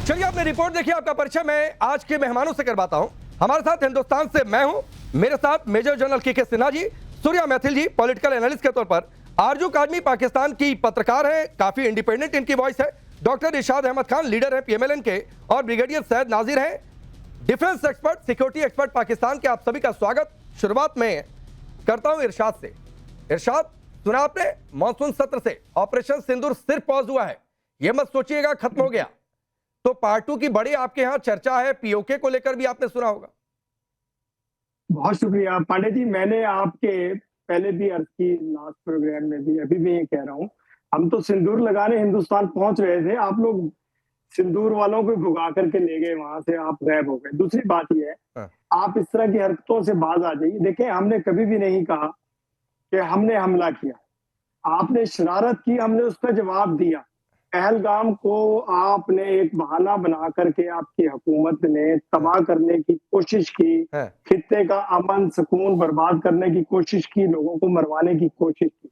चलिए अपनी रिपोर्ट देखिए। आपका परिचय मैं आज के मेहमानों से करवाता हूं। हमारे साथ हिंदुस्तान से मैं हूं, मेरे साथ मेजर जनरल के सिन्हा जी, सूर्या मैथिल जी पॉलिटिकल एनालिस्ट के तौर पर, आरजू काजमी पाकिस्तान की पत्रकार है, काफी इंडिपेंडेंट इनकी वॉइस है, डॉक्टर इरशाद अहमद खान लीडर है पीएमएलएन के, और ब्रिगेडियर सैयद नाजिर हैं defence expert, security expert Pakistan के। आप सभी का स्वागत। शुरुआत में करता हूं इरशाद से। इरशाद, सुना आपने मॉनसून सत्र से ऑपरेशन सिंदूर सिर्फ पॉज हुआ है, यह मत सोचिएगा खत्म हो गया। तो पार्ट 2 की बड़ी आपके यहां चर्चा है, पीओके को लेकर भी आपने सुना होगा। बहुत शुक्रिया पांडे जी। मैंने आपके पहले भी अर्ज की, लास्ट प्रोग्राम में भी, अभी भी ये कह रहा हूँ, हम तो सिंदूर लगाने हिंदुस्तान पहुंच रहे थे, आप लोग सिंदूर वालों को भुगा करके ले गए, वहां से आप गायब हो गए। दूसरी बात यह है, आप इस तरह की हरकतों से बाज आ जाइए। देखें, हमने कभी भी नहीं कहा कि हमने हमला किया, आपने शरारत की, हमने उसका जवाब दिया। पहलगाम को आपने एक बहाना बना करके आपकी हुकूमत ने तबाह करने की कोशिश की, खित्ते का अमन सुकून बर्बाद करने की कोशिश की, लोगों को मरवाने की कोशिश की।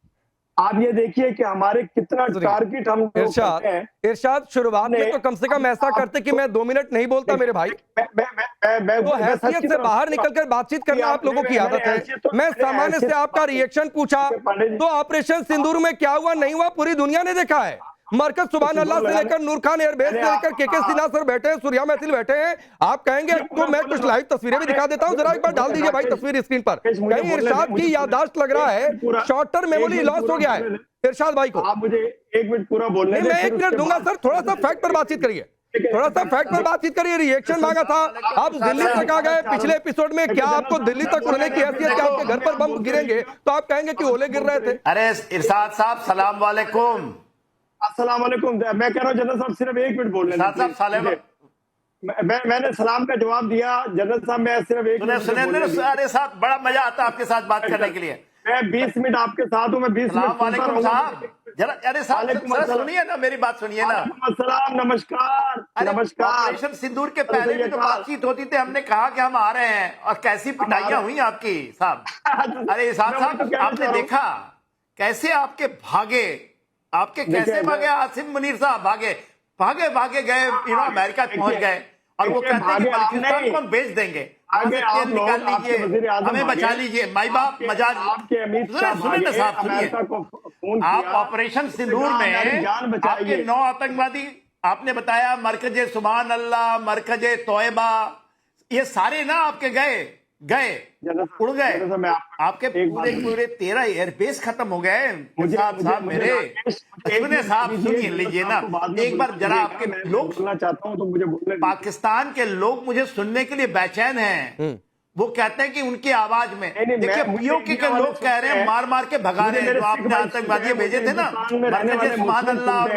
आप ये देखिए कि हमारे कितना टारगेट हम इरशाद, शुरुआत में तो कम से कम ऐसा करते कि मैं 2 मिनट नहीं बोलता मेरे भाई। तो हैसियत से बाहर निकलकर बातचीत करना आप लोगों की आदत है। मैं सामान्य से आपका रिएक्शन पूछा तो ऑपरेशन सिंदूर में क्या हुआ नहीं हुआ पूरी दुनिया ने देखा है। मरकज सुभान अल्लाह से लेकर नूर खान एयरबेस से लेकर के सिन्हा सर बैठे हैं, सूर्या मैथिल बैठे हैं। आप कहेंगे तो मैं कुछ लाइव तस्वीरें भी दिखा देता हूं, जरा एक बार डाल दीजिए भाई तस्वीर स्क्रीन पर। कहीं इरशाद की याददाश्त लग रहा है शॉर्ट टर्म मेमोरी लॉस हो गया है इरशाद भाई को। आप मुझे 1 मिनट पूरा बोलने दें। मैं 1 मिनट दूंगा सर, थोड़ा सा फैक्ट पर बातचीत करिए, थोड़ा सा फैक्ट पर बातचीत करिए। रिएक्शन मांगा था, आप दिल्ली तक आ गए। पिछले एपिसोड में क्या आपको दिल्ली तक उड़ने की हैसियत, क्या आपके घर पर बम गिरेंगे तो आप कहेंगे कि ओले गिर रहे थे। अरे इरशाद साहब सलाम वालेकुम। अस्सलाम वालेकुम। मैं कह रहा हूँ जनरल साहब सिर्फ 1 मिनट बोलने दें। मैंने सलाम का जवाब दिया जनरल साहब, मैं सिर्फ 1 मिनट। अरे साहब बड़ा मजा आता है आपके साथ बात करने के लिए। मैं 20 मिनट आपके साथ हूँ, मैं 20 मिनट वालेकुम साहब। जरा अरे साहब सुनिए ना, मेरी बात सुनिए ना। अस्सलाम, नमस्कार। नमस्कार। ऑपरेशन सिंदूर के पहले भी तो बातचीत होती थी, हमने कहा कि हम आ रहे हैं और कैसी पिटाइयां हुई आपकी साहब। अरे साहब आपने देखा कैसे आपके भागे, आपके कैसे भागे आसिम मुनीर साहब, भागे भागे गए, अमेरिका पहुंच गए और वो कहते हैं कि पाकिस्तान को हम बेच देंगे, आगे आप निकाल लीजिए, हमें बचा लीजिए। माई बाप मजाज सुनिए साहब, सुनिए। आप ऑपरेशन सिंदूर में आपके 9 आतंकवादी आपने बताया, मरकजे सुभान अल्लाह, मरकजे तोयबा, ये सारे ना आपके गए उड़ गए। आपके पूरे 13 एयरबेस खत्म हो गए। साहब मेरे सुनिए साहब, सुनिए लीजिए ना एक बार जरा। आपके लोग सुनना चाहता हूं तो मुझे बोलने, पाकिस्तान के लोग मुझे सुनने के लिए बेचैन हैं। वो कहते हैं कि उनकी आवाज में, देखिए पीओके के लोग कह रहे हैं मार मार के भगा रहे हैं। जो आपने आतंकवादी भेजे थे ना, मरकजे सुभान अल्लाह और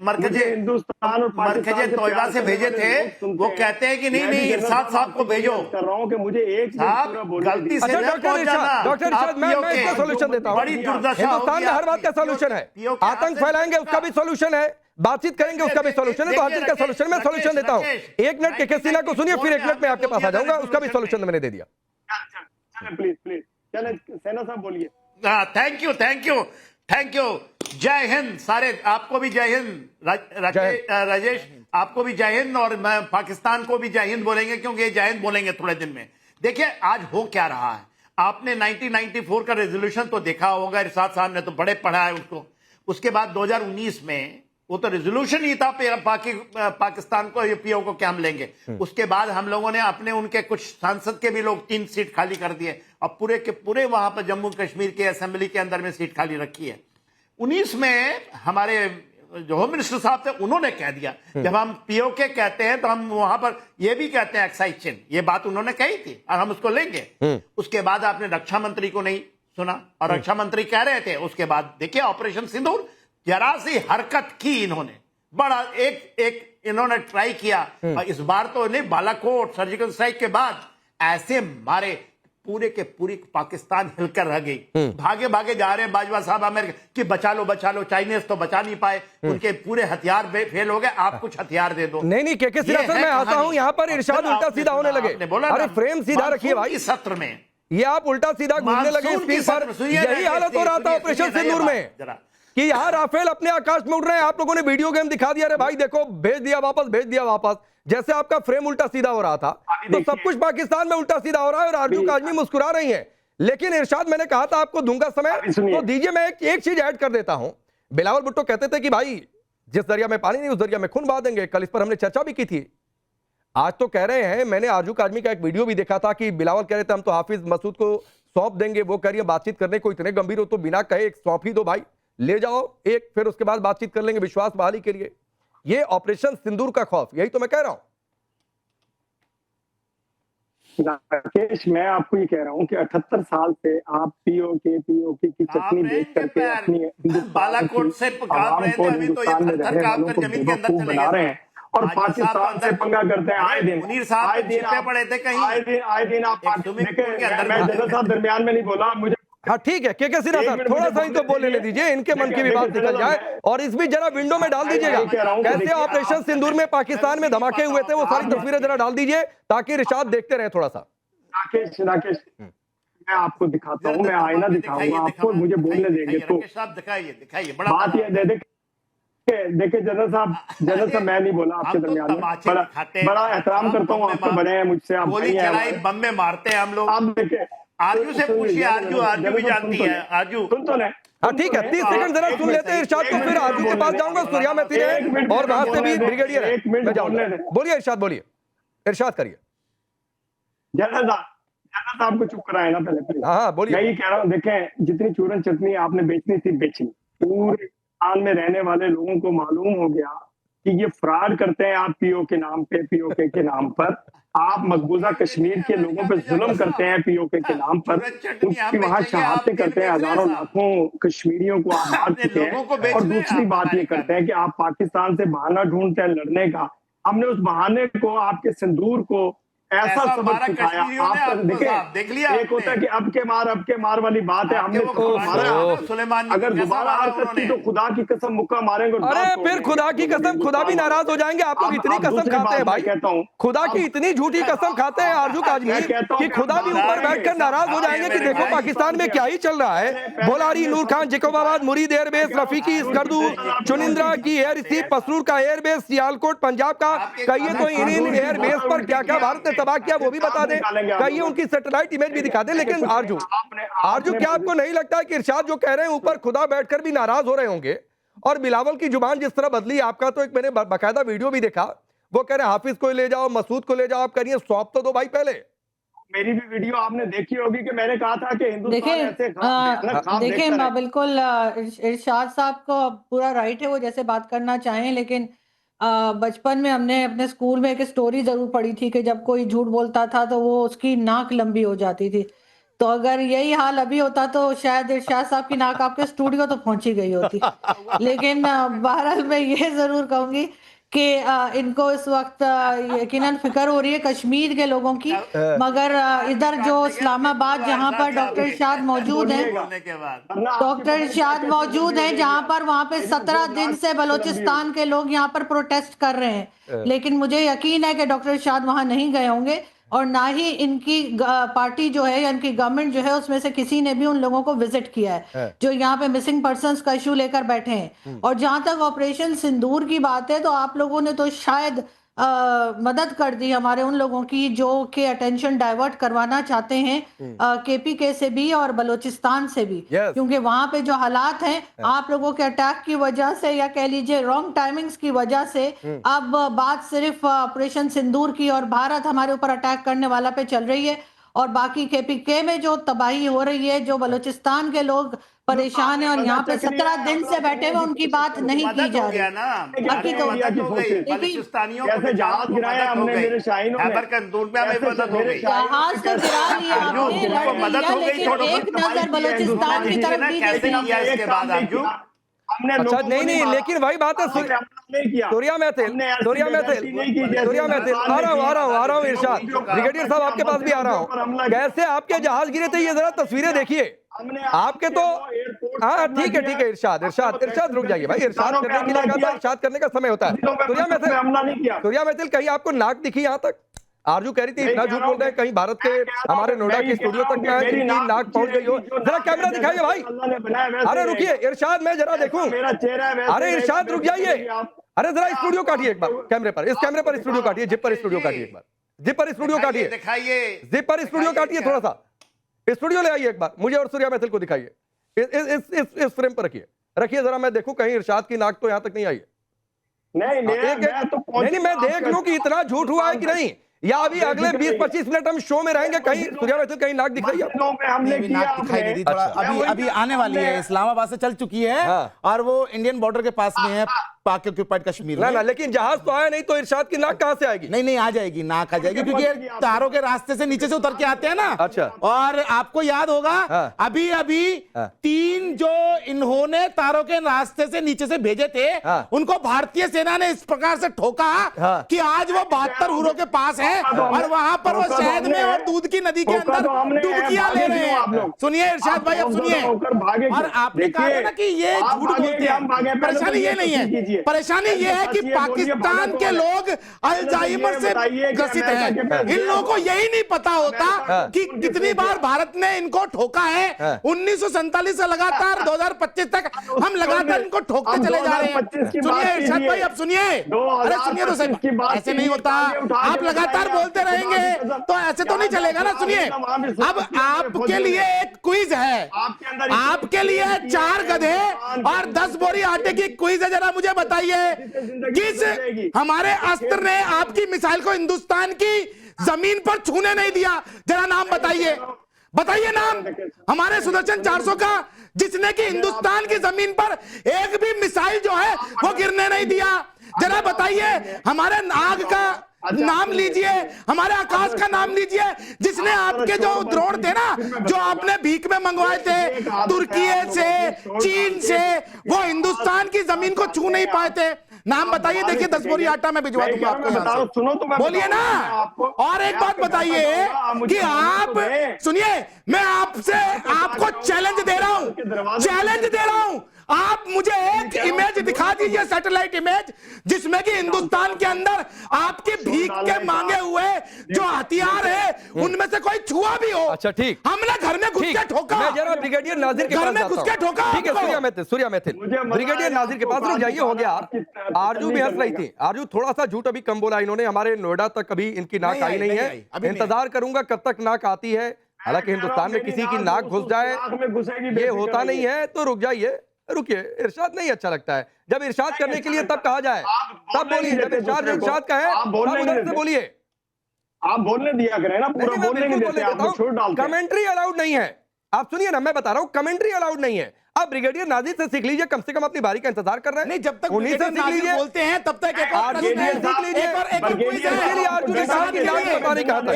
मरकजे तोयबा से भेजे थे, वो कहते हैं कि नहीं इरशाद साहब को भेजो। कर रहा हूँ कि मुझे एक गलती से डॉक्टर इरशाद, मैं इसका सॉल्यूशन देता हूँ। बड़ी दुर्दशा हिंदुस्तान में हर बात का सॉल्यूशन है, आतंक फैलाएंगे उसका भी सॉल्यूशन है, बातचीत करेंगे उसका भी सॉल्यूशन है। तो हर चीज का सॉल्यूशन मैं सॉल्यूशन देता हूं। 1 मिनट के सिन्हा को सुनिए, फिर 1 मिनट में आपके पास आ जाऊंगा। उसका भी सॉल्यूशन मैंने दे दिया। प्लीज चले सेना साहब बोलिए। Thank you. जय हिंद सारे, आपको भी जय हिंद। राजेश आपको भी जय हिंद, और मैं पाकिस्तान को भी जय हिंद बोलेंगे, क्योंकि ये जय हिंद बोलेंगे थोड़े दिन में। देखिए आज हो क्या रहा है। आपने 1994 का रेजोल्यूशन तो देखा होगा, इरशाद साहब ने तो बड़े पढ़ा है उसको। उसके बाद 2019 में वो तो रेजोल्यूशन ही था पाकिस्तान को, पीओ को क्या हम लेंगे। उसके बाद हम लोगों ने अपने उनके कुछ सांसद के भी लोग 3 सीट खाली कर दिए, और पूरे के पूरे वहां पर जम्मू कश्मीर के असेंबली के अंदर में सीट खाली रखी है। 19 में हमारे जो होम मिनिस्टर साहब थे, उन्होंने कह दिया जब हम पीओके कहते हैं तो हम वहां पर ये भी कहते हैं एक्साइज चिन्ह, ये बात उन्होंने कही थी और हम उसको लेंगे। उसके बाद आपने रक्षा मंत्री को नहीं सुना, और रक्षा मंत्री कह रहे थे। उसके बाद देखिए ऑपरेशन सिंदूर, जरा सी हरकत की इन्होंने, बड़ा एक इन्होंने ट्राई किया। और इस बार तो नहीं, बालाकोट सर्जिकल स्ट्राइक के बाद ऐसे मारे, पूरे के पूरी पाकिस्तान हिलकर रह गई। भागे भागे जा रहे हैं बाजवा साहब अमेरिका कि बचा लो, चाइनीज तो बचा नहीं पाए, उनके पूरे हथियार फेल हो गए, आप कुछ हथियार दे दो। नहीं के सिन्हा सर, मैं आता हूं यहाँ पर। इरशाद उल्टा सीधा होने लगे। अरे फ्रेम सीधा रखिए भाई। सत्र में ये आप उल्टा सीधा घूमने लगे स्क्रीन पर। यही हालत हो रहा था ऑपरेशन सिंदूर में। कि यहाँ राफेल अपने आकाश में उड़ रहे हैं, आप लोगों ने वीडियो गेम दिखा दिया, अरे भाई देखो भेज दिया वापस, भेज दिया वापस, जैसे आपका फ्रेम उल्टा सीधा हो रहा था। तो सब कुछ पाकिस्तान में उल्टा सीधा हो रहा है और आरजू काजमी मुस्कुरा रही है। लेकिन इरशाद, मैंने कहा था आपको दूंगा समय, तो दीजिए मैं एक चीज ऐड कर देता हूं। बिलावल भुट्टो कहते थे कि भाई जिस दरिया में पानी नहीं उस दरिया में खून बहा देंगे, कल इस पर हमने चर्चा भी की थी। आज तो कह रहे हैं, मैंने आरजू काजमी का एक वीडियो भी देखा था कि बिलावल कह रहे थे हम तो हाफिज मसूद को सौंप देंगे, वो कह रही है बातचीत करने को इतने गंभीर हो तो बिना कहे एक सौंप ही दो भाई, ले जाओ एक, फिर उसके बाद बातचीत कर लेंगे विश्वास बहाली के लिए। ये ऑपरेशन सिंदूर का खौफ, यही तो मैं कह रहा हूं। राकेश, मैं आपको ये कह रहा हूँ कि 78 साल से आप पीओके की चटनी बेच करके अपनी बालाकोट से काम रहे थे, अभी तो ये थर-थर कांप कर जमीन के अंदर चले बना रहे हैं और आज पाकिस्तान से पंगा करते हैं आए दिन। मुनीर साहब आए दिन छिपे पड़े थे कहीं, आए दिन आप मैं जनरल साहब दरमियान में नहीं बोला, मुझे हाँ ठीक है, के सिन्हा साहब थोड़ा सा इनको बोल लेने दीजिए, इनके मन की भी बात निकल जाए। और इस भी जरा विंडो में डाल दीजिएगा कैसे ऑपरेशन सिंदूर में पाकिस्तान में धमाके हुए थे, वो सारी तस्वीरें जरा डाल दीजिए ताकि इरशाद देखते रहे थोड़ा सा। राकेश मैं आपको दिखाता हूँ, मैं आईना दिखाऊंगा आपको, मुझे बोलने देंगे तो। दिखाइए बात ये देखिए जनरल साहब मैं नहीं बोला आपके दरमियान में, बड़ा एहतराम करता हूँ, आपको बड़े हैं मुझसे, आप गोली चलाई बम में मारते हैं हम लोग। आप देखे आरजू से पूछिए, आरजू भी जानती है, आरजू सुन तो नहीं। हाँ ठीक है, 30 सेकंड जरा सुन लेते हैं इरशाद को, फिर आरजू के पास जाऊंगा, सूर्या मैथिल है और वहां से भी ब्रिगेडियर है, मैं जाऊंगा। बोलिए इरशाद, बोलिए इरशाद करिए। जनरल साहब को चुप कराए ना पहले। हाँ बोलिए। मैं ये कह रहा हूँ, देखें जितनी चूरन चटनी आपने बेचनी थी बेची, पूरे पाकिस्तान में रहने वाले लोगों को मालूम हो गया कि ये फ्रॉड करते हैं आप पीओके के नाम पर, आप मकबूजा कश्मीर के लोगों पे जुल्म करते हैं पीओके के नाम पर, उनकी वहां शहादतें करते हैं, हजारों लाखों कश्मीरियों को आप मार चुके हैं। और दूसरी बात ये करते हैं कि आप पाकिस्तान से बहाना ढूंढते हैं लड़ने का। हमने उस बहाने को, आपके सिंदूर को ऐसा सबक सिखाया आप देख लिया। एक होता है कि अब के मार वाली बात है, हमने मारा, अगर दोबारा हरकत की तो खुदा की कसम मुक्का मारेंगे। अरे फिर खुदा की कसम, खुदा भी नाराज हो जाएंगे। आप लोग इतनी कसम खाते हैं भाई, कहता हूँ खुदा की इतनी झूठी कसम खाते हैं आरजू काजमी कि खुदा भी ऊपर बैठकर नाराज हो जाएंगे कि देखो पाकिस्तान में क्या ही चल रहा है। बोलारी, नूर खान, जेकोबाबाद, मुरीद एयरबेस, रफीकी, स्कर्दू, चुनिंद्रा की एयर स्ट्रिप, पसरूर का एयरबेस, सियालकोट पंजाब का, कहिए तो इन एयरबेस पर क्या क्या भारत ने तबाह किया वो भी बता दें, कहिए उनकी सैटेलाइट इमेज भी दिखा दें। लेकिन आरजू क्या आपको नहीं लगता है कि इरशाद जो कह रहे हैं ऊपर खुदा बैठकर भी नाराज हो रहे होंगे? और बिलावल की जुबान जिस तरह बदली, आपका तो एक मैंने बाकायदा वीडियो भी देखा, वो कह रहे हैं हाफिज को ले जाओ, मसूद को ले जाओ, आप करिए सौंप तो दो भाई पहले। मेरी भी वीडियो आपने देखी होगी कि मैंने कहा था कि हिंदुस्तान देखिए बिल्कुल इरशाद साहब को पूरा राइट है वो जैसे बात करना चाहें, लेकिन बचपन में हमने अपने स्कूल में एक स्टोरी जरूर पढ़ी थी कि जब कोई झूठ बोलता था तो वो उसकी नाक लंबी हो जाती थी। तो अगर यही हाल अभी होता तो शायद इरशाद साहब की नाक आपके स्टूडियो तो पहुंची गई होती। लेकिन बहरहाल मैं ये जरूर कहूंगी कि इनको इस वक्त यकीनन फिक्र हो रही है कश्मीर के लोगों की, मगर इधर जो इस्लामाबाद जहां पर डॉक्टर इरशाद मौजूद हैं, जहां पर वहां पे 17 दिन से बलूचिस्तान के लोग यहां पर प्रोटेस्ट कर रहे हैं, लेकिन मुझे यकीन है कि डॉक्टर इरशाद वहां नहीं गए होंगे और ना ही इनकी पार्टी जो है या इनकी गवर्नमेंट जो है उसमें से किसी ने भी उन लोगों को विजिट किया है जो यहाँ पे मिसिंग पर्संस का इशू लेकर बैठे हैं। और जहां तक ऑपरेशन सिंदूर की बात है तो आप लोगों ने तो शायद मदद कर दी हमारे उन लोगों की जो कि अटेंशन डाइवर्ट करवाना चाहते हैं केपीके से भी और बलूचिस्तान से भी, क्योंकि वहां पे जो हालात हैं आप लोगों के अटैक की वजह से या कह लीजिए रॉन्ग टाइमिंग्स की वजह से अब बात सिर्फ ऑपरेशन सिंदूर की और भारत हमारे ऊपर अटैक करने वाला पे चल रही है, और बाकी केपीके में जो तबाही हो रही है, जो बलूचिस्तान के लोग परेशान है और यहाँ पे 17 दिन से बैठे हुए उनकी बात नहीं की जा रही। बाकी तो जहाज गिराया हमने, मेरे शाहीनों ने जहाज तो गिरा लिया आपने, लेकिन एक नजर बलूचिस्तान की तरफ भी नहीं। अच्छा नहीं, लेकिन वही बात है सूर्या मैथिल, आ रहा हूँ इरशाद, ब्रिगेडियर साहब आपके पास भी आ रहा हूँ। कैसे आपके जहाज गिरे थे ये जरा तस्वीरें देखिए आपके तो। हाँ ठीक है इरशाद रुक जाइए भाई, इरशाद करने के लिए कहा था, इरशाद करने का समय होता है। सूर्या मैथिल कहीं आपको नाक दिखी यहाँ तक? आरजू कह रही थी इतना झूठ बोल रहे हैं, कहीं भारत के हमारे नोएडा के स्टूडियो तक में इनकी नाक पहुंच गई हो। जरा कैमरा दिखाइए भाई। अरे रुकिए इरशाद, मैं जरा देखूं। मेरा चेहरा है, अरे इरशाद रुक जाइए। अरे जरा स्टूडियो काटिए एक बार कैमरे पर, इस कैमरे पर स्टूडियो काटिए, जिप पर स्टूडियो काटिए एक बार, जिप पर स्टूडियो काटिए, दिखाइए, जिप पर स्टूडियो काटिए, थोड़ा सा स्टूडियो ले आइए एक बार, मुझे और सूर्या मैथिल को दिखाइए। इस फ्रेम पर रखिए, रखिए जरा, मैं देखूं कहीं इरशाद की नाक तो यहां तक नहीं आई है। नहीं नहीं, मैं देख लूं कि इतना झूठ हुआ है कि नहीं, या अभी अगले 20-25 मिनट हम शो में रहेंगे, कहीं सूर्या मैथिल कहीं नाक दिख रही है? हमने नाक दिखाई दे रही थोड़ा। अभी आने वाली है, इस्लामाबाद से चल चुकी है। हाँ। और वो इंडियन बॉर्डर के पास में है, पाक ऑक्यूपाइड कश्मीर ना में। ना, लेकिन जहाज तो आया नहीं, तो इरशाद की नाक कहां से आएगी? नहीं आ जाएगी, नाक आ जाएगी, क्योंकि ये तारों के रास्ते से नीचे से उतर के आते हैं ना। अच्छा। और आपको याद होगा हाँ। अभी 3 जो इन्होंने तारों के रास्ते से नीचे से भेजे थे, हाँ। उनको भारतीय सेना ने इस प्रकार से ठोका हाँ। कि आज वो 72 हुरों के पास है और वहां पर वो शहद में और दूध की नदी के अंदर डुबकियां ले रहे हैं। सुनिए इरशाद भाई, अब सुनिए। और आपने कहा था ना कि ये झूठ बोलते हैं, परेशानी ये नहीं है, परेशानी ये है कि पाकिस्तान के लोग अल्जाइमर से ग्रसित हैं। इन लोगों को यही नहीं पता होता कि कितनी बार भारत ने इनको ठोका है। 1947 से लगातार 2025 तक हम लगातार इनको ठोकते चले जा रहे हैं। सुनिए इरशाद भाई, अब सुनिए। अरे सुनिए तो सही, ऐसे नहीं होता, आप लगातार बोलते रहेंगे तो ऐसे तो नहीं चलेगा ना। सुनिए, अब आपके लिए एक क्विज है, आपके लिए 4 गधे और 10 बोरी आटे की क्विज है। जरा मुझे बताइए, किस हमारे अस्त्र ने आपकी मिसाइल को हिंदुस्तान की जमीन पर छूने नहीं दिया? जरा नाम बताइए, बताइए नाम हमारे सुदर्शन 400 का, जिसने कि हिंदुस्तान की जमीन पर एक भी मिसाइल जो है वो गिरने नहीं दिया। जरा बताइए, हमारे नाग का नाम लीजिए, हमारे आकाश का नाम लीजिए, जिसने आपके जो ड्रोन थे ना, जो आपने भीख में मंगवाए थे तुर्की से, चीन से, वो हिंदुस्तान की जमीन को छू नहीं पाए थे। नाम बताइए, देखिए 10 बोरी आटा मैं भिजवा दूंगा आपको यहाँ से। सुनो तो मैं बोलिए ना। और एक बात बताइए कि आप सुनिए, मैं आपसे आपको चैलेंज दे रहा हूं, चैलेंज दे रहा हूं, आप मुझे एक इमेज दिखा दीजिए, सैटेलाइट इमेज, जिसमें कि हिंदुस्तान के अंदर आपके भीख के मांगे हुए जो हथियार है उनमें से कोई छुआ भी हो। अच्छा ठीक, हमने घर में घुस के ठोका। मैं जरा ब्रिगेडियर नाजिर के घर पास में घुस के ठोका। ठीक है, सूर्या मैथिल ब्रिगेडियर नाजिर के पास रुक जाइए, हो गया। आरजू भी हंस रही थी, आरजू थोड़ा सा झूठ अभी कम बोला इन्होंने, हमारे नोएडा तक कभी इनकी नाक आई नहीं है, इंतजार करूंगा कब तक नाक आती है। हालांकि हिंदुस्तान में किसी की नाक घुस जाए ये होता नहीं है, तो रुक जाइए, रुकिए। इरशाद नहीं अच्छा लगता है, जब इरशाद करने के लिए तब कहा जाए तब बोलिए, जब इरशाद का है तब उधर से बोलिए। आप बोलने दिया करें ना, पूरा बोलने नहीं देते, आप छोड़ डालते हैं। कमेंट्री अलाउड नहीं है, आप सुनिए ना, मैं बता रहा हूं कमेंट्री अलाउड नहीं है। आप ब्रिगेडियर नाजिर से सीख लीजिए, कम से कम अपनी बारी का इंतजार कर रहे हैं। नहीं, जब तक उन्हीं से सीख लीजिए, बोलते हैं तब तक एक और सीख लीजिए।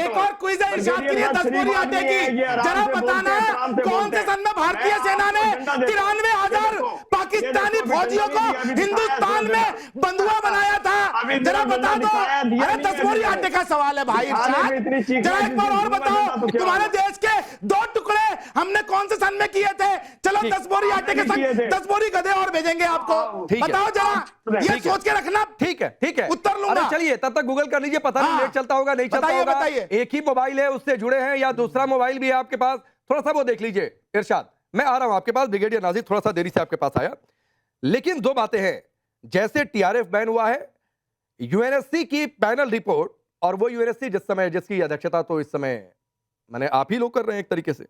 एक और क्विज है इरशाद के लिए 10 बोरी आटे की। जरा बताना है कौन से सन में भारतीय सेना ने 93,000 पाकिस्तानी फौजियों को हिंदुस्तान में बंधुआ बनाया था? जरा बता दो। अरे 10 बोरी आटे का सवाल है भाई इरशाद, जरा एक बार और बताओ, तुम्हारे देश के 2 टुकड़े हमने कौन से सन में किए थे? चलो 10 बोरी आटे के संग 10 बोरी गधे और भेजेंगे आपको। बताओ जरा, ये सोच के रखना। ठीक है, उत्तर लूंगा। चलिए तब तक गूगल कर लीजिए, पता नहीं नेट चलता होगा नहीं चलता होगा। एक ही मोबाइल है, उससे जुड़े हैं, या दूसरा मोबाइल भी है आपके पास, थोड़ा सा वो देख लीजिए। इरशाद, मैं आ रहा हूं आपके पास, ब्रिगेडियर नाजिर थोड़ा सा देरी से आपके पास आया, लेकिन 2 बातें हैं। जैसे टीआरएफ बैन हुआ है, यूएनएससी की पैनल रिपोर्ट, और वो यूएनएससी जिस समय जिसकी अध्यक्षता तो इस समय मैंने आप ही लोग कर रहे हैं एक तरीके से।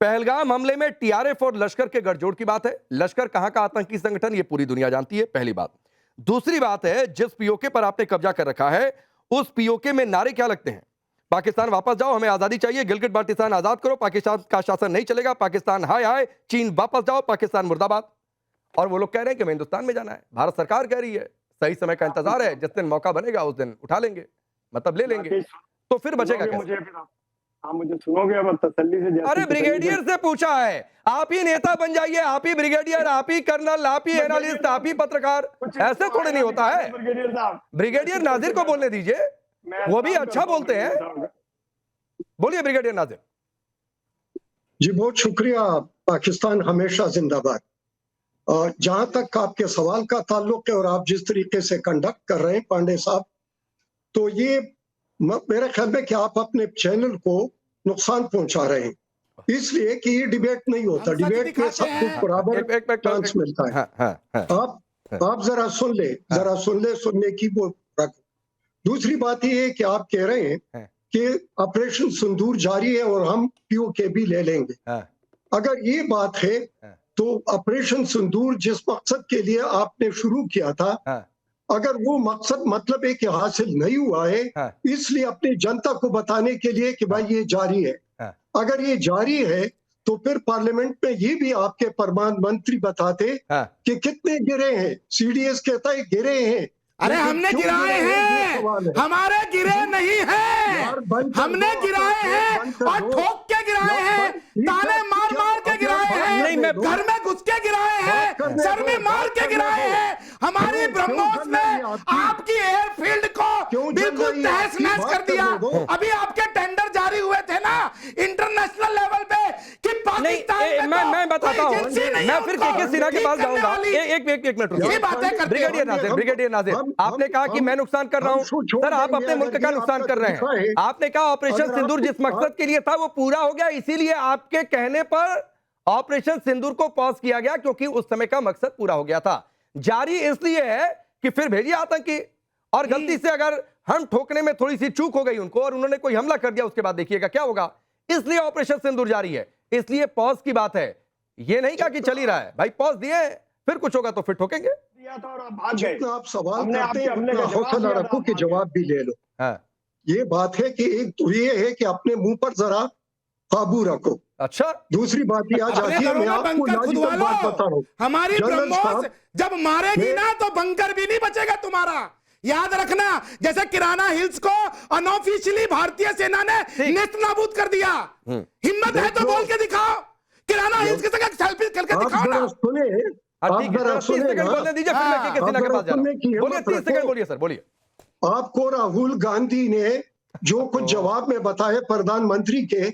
पहलगाम हमले में टीआरएफ और लश्कर के गठजोड़ की बात है। लश्कर कहां का आतंकी संगठन ये पूरी दुनिया जानती है, पहली बात। दूसरी बात है, जिस पीओके पर आपने कब्जा कर रखा है उस पीओके में नारे क्या लगते हैं? पाकिस्तान वापस जाओ, हमें आजादी चाहिए, गिलगिट बाल्टिस्तान आजाद करो, पाकिस्तान का शासन नहीं चलेगा, पाकिस्तान हाय हाय, चीन वापस जाओ, पाकिस्तान मुर्दाबाद। और वो लोग कह रहे हैं कि हमें हिंदुस्तान में जाना है, भारत सरकार कह रही है सही समय का इंतजार है, जिस दिन मौका बनेगा उस दिन उठा लेंगे, मतलब ले लेंगे, तो फिर बचेगा कैसे? आप मुझे सुनोगे अब तसल्ली से? अरे ब्रिगेडियर से पूछा है, आप ही नेता बन जाइए, आप ही ब्रिगेडियर, आप ही कर्नल, आप ही एनालिस्ट, आप ही पत्रकार, ऐसे थोड़े नहीं होता है। ब्रिगेडियर साहब, ब्रिगेडियर नाजिर को बोलने दीजिए, वो भी अच्छा बोलते हैं। बोलिए ब्रिगेडियर नाजिर। जी बहुत शुक्रिया। पाकिस्तान हमेशा जिंदाबाद। और जहां तक आपके सवाल का ताल्लुक है और आप जिस तरीके से कंडक्ट कर रहे हैं पांडे साहब, तो ये मेरे ख्याल में कि आप अपने चैनल को नुकसान पहुंचा रहे हैं, इसलिए कि ये डिबेट नहीं होता। डिबेट में सबको बराबर चांस मिलता है। आप जरा सुन ले, सुनने की वो रखो। दूसरी बात ये है कि आप कह रहे हैं कि ऑपरेशन सिंदूर जारी है और हम पीओके भी ले लेंगे। अगर ये बात है तो ऑपरेशन सिंदूर जिस मकसद के लिए आपने शुरू किया था, अगर वो मकसद मतलब है कि हासिल नहीं हुआ है, इसलिए अपनी जनता को बताने के लिए कि भाई ये जारी है। अगर ये जारी है तो फिर पार्लियामेंट में ये भी आपके प्रधानमंत्री बताते कि कितने गिरे हैं। सीडीएस कहता है गिरे हैं। अरे हमने गिराए हैं, हमारे गिरे नहीं हैं, हमने गिराए हैं और ठोक के गिराए हैं, ताने मार मार के गिराए हैं, घर में घुस के गिराए हैं, सर में मार के गिराए हैं। हमारी ब्रह्मोस ने आपकी एयरफील्ड को बिल्कुल तहस नहस कर दिया। अभी आपके टेंडर जारी हुए थे ना इंटरनेशनल लेवल पे कि पाकिस्तान मैं बताता हूँ, मैं फिर के सिन्हा के पास जाऊंगा। एक मिनट रुकिए। ब्रिगेडियर नाजिर, आपने कहा कि मैं नुकसान कर रहा हूं। सर, आप अपने मुल्क का नुकसान कर रहे हैं। आपने कहा ऑपरेशन सिंदूर जिस मकसद के लिए था वो पूरा हो गया, इसीलिए आपके कहने पर ऑपरेशन सिंदूर को पॉज किया गया क्योंकि उस समय का मकसद पूरा हो गया था। जारी इसलिए है कि फिर भेजिए आतंकी, और गलती से अगर हम ठोकने में थोड़ी सी चूक हो गई उनको और उन्होंने कोई हमला कर दिया, उसके बाद देखिएगा क्या होगा। इसलिए ऑपरेशन सिंदूर जारी है, इसलिए पॉज की बात है। ये नहीं कहा कि चल ही रहा है भाई, पॉज दिए, फिर कुछ होगा तो फिर ठोकेंगे। जितना आप सवाल करते हैं उतना हौसला रखो कि जवाब भी ले लो। ये बात है कि एक तो ये है कि अपने मुंह पर जरा काबू रखो। अच्छा, दूसरी बात ये आ जाती है, मैं आपको लॉजिकल बात बता रहा हूँ। हमारी ब्रह्मोस जब मारेगी ना तो बंकर भी नहीं बचेगा तुम्हारा, याद रखना। जैसे किराना हिल्स को अनऑफिशियली भारतीय सेना ने नेस्त नाबूद कर दिया। हिम्मत है तो बोल के दिखाओ, किराना हिल्स की जगह सेल्फी करके दिखाओ ना। सुने, आप जरा सुने ना, बोलने दीजिए, फिर मैं के सिन्हा के पास जा रहा हूं। बोलिए, 30 सेकंड बोलिए सर, बोलिए। आपको राहुल गांधी ने जो कुछ जवाब में बताए प्रधानमंत्री के,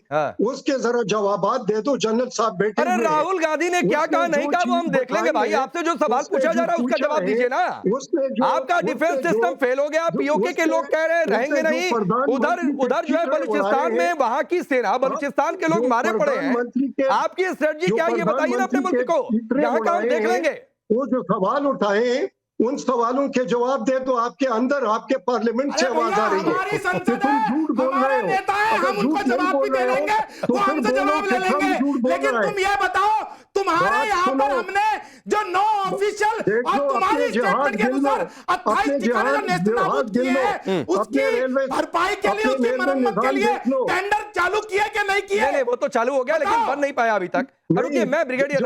उसके जरा जवाबात दे दो। जनरल साहब बैठे। अरे राहुल गांधी ने क्या कहा नहीं कहा वो हम देख लेंगे भाई। आपसे जो सवाल पूछा जा रहा है उसका जवाब दीजिए ना। आपका डिफेंस सिस्टम फेल हो गया, पीओके के लोग कह रहे हैं रहेंगे नहीं। उधर जो है बलूचिस्तान में वहां की सेना, बलूचिस्तान के लोग मारे पड़े हैं। आपकी स्ट्रेटजी क्या है ये बताइए ना अपने मुल्क को, यहाँ का हम देख लेंगे। वो जो सवाल उठाए उन सवालों के जवाब दे तो आपके अंदर, आपके पार्लियामेंट से आवाज आ रही है कि तुम झूठ बोल रहे हो। हम उनको जवाब भी दे लेंगे, वो हमसे जवाब ले लेंगे, लेकिन तुम ये बताओ तुम्हारे यहाँ पर हमने जो नो ऑफिशियल और तुम्हारी स्टेटमेंट के अनुसार 28 ठिकाने जो नेस्त नाबूद किए हैं, उसकी भरपाई के लिए, उसकी मरम्मत के लिए टेंडर चालू किए कि नहीं किए? नहीं, वो तो चालू हो गया लेकिन बन नहीं पाया अभी तक। रुकिए, मैं ब्रिगेडियर